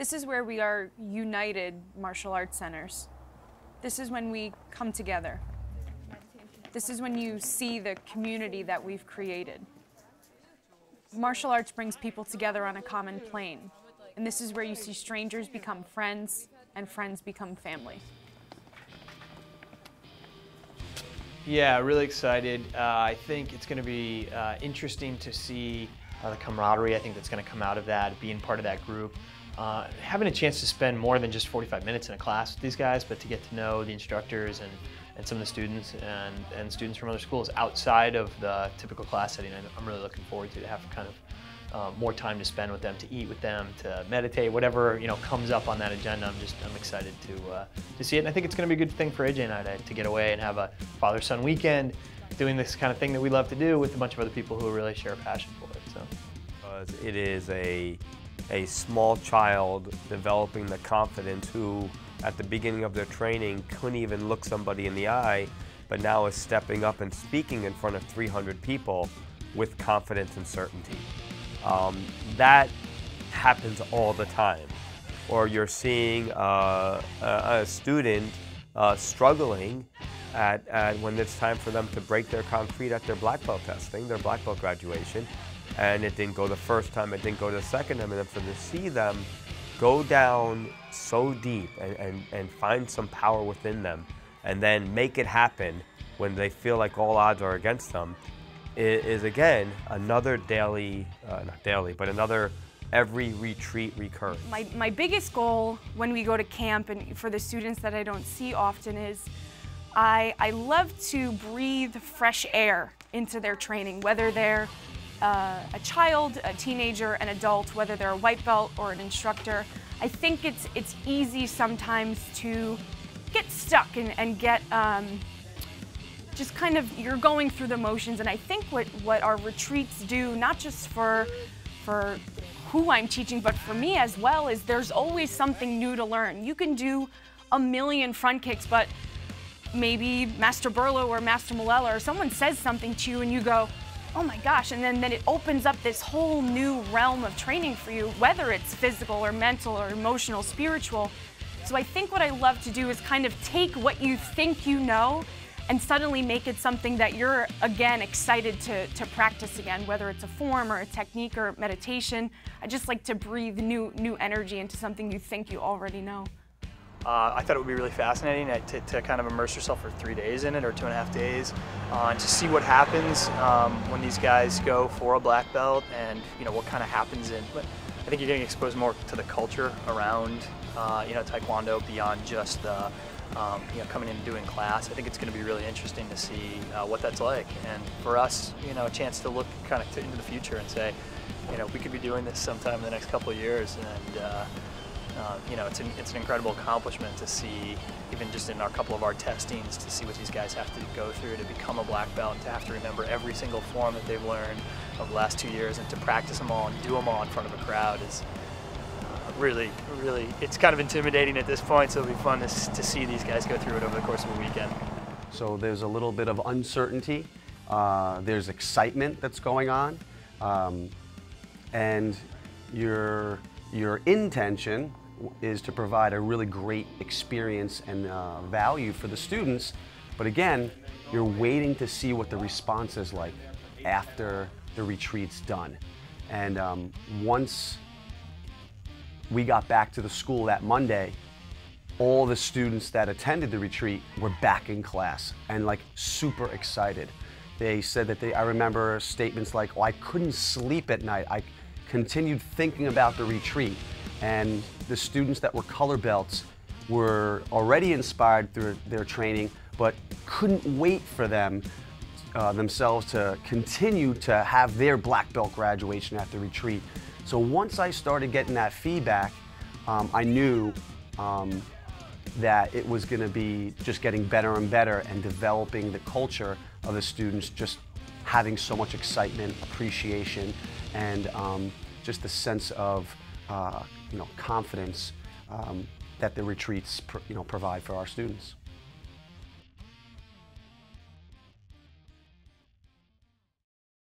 This is where we are united martial arts centers. This is when we come together. This is when you see the community that we've created. Martial arts brings people together on a common plane. And this is where you see strangers become friends and friends become family. Yeah, really excited. I think it's going to be interesting to see the camaraderie I think that's going to come out of that, being part of that group. Having a chance to spend more than just 45 minutes in a class with these guys, but to get to know the instructors and some of the students and students from other schools outside of the typical class setting, I'm really looking forward to have kind of more time to spend with them, to eat with them, to meditate, whatever comes up on that agenda. I'm excited to see it, and I think it's going to be a good thing for AJ and I to get away and have a father-son weekend, doing this kind of thing that we love to do with a bunch of other people who really share a passion for it. So, it is a small child developing the confidence who, at the beginning of their training, couldn't even look somebody in the eye, but now is stepping up and speaking in front of 300 people with confidence and certainty. That happens all the time. Or you're seeing a student struggling when it's time for them to break their concrete at their black belt testing, their black belt graduation, and it didn't go the first time, it didn't go the second time, and then for to see them go down so deep and find some power within them, and then make it happen when they feel like all odds are against them, is again another daily, not daily, but another every retreat recurrence. My biggest goal when we go to camp and for the students that I don't see often is I love to breathe fresh air into their training, whether they're a child, a teenager, an adult, whether they're a white belt or an instructor. I think it's easy sometimes to get stuck and get just kind of, you're going through the motions, and I think what our retreats do, not just for who I'm teaching, but for me as well, is there's always something new to learn. You can do a million front kicks, but maybe Master Burlow or Master Malella or someone says something to you and you go, oh my gosh, and then it opens up this whole new realm of training for you, whether it's physical or mental or emotional, spiritual. So I think what I love to do is kind of take what you think you know and suddenly make it something that you're, again, excited to practice again, whether it's a form or a technique or meditation. I just like to breathe new energy into something you think you already know. I thought it would be really fascinating to kind of immerse yourself for 3 days in it, or 2.5 days, and to see what happens when these guys go for a black belt, and what kind of happens but I think you're getting exposed more to the culture around Taekwondo beyond just the coming in and doing class. I think it's going to be really interesting to see what that's like, and for us, a chance to look kind of into the future and say, we could be doing this sometime in the next couple of years, and it's an incredible accomplishment to see, even just in a couple of our testings, to see what these guys have to go through to become a black belt, and to have to remember every single form that they've learned over the last 2 years, and to practice them all and do them all in front of a crowd is really, it's kind of intimidating at this point, so it'll be fun to see these guys go through it over the course of a weekend. So there's a little bit of uncertainty, there's excitement that's going on, and your intention is to provide a really great experience and value for the students, but again, you're waiting to see what the response is like after the retreat's done. And once we got back to the school that Monday, all the students that attended the retreat were back in class and super excited. They said that I remember statements like, oh, I couldn't sleep at night. I continued thinking about the retreat. And the students that were color belts were already inspired through their training, but couldn't wait for themselves to continue to have their black belt graduation at the retreat. So once I started getting that feedback, I knew that it was going to be just getting better and better, and developing the culture of the students just having so much excitement, appreciation, and just a sense of confidence that the retreats provide for our students.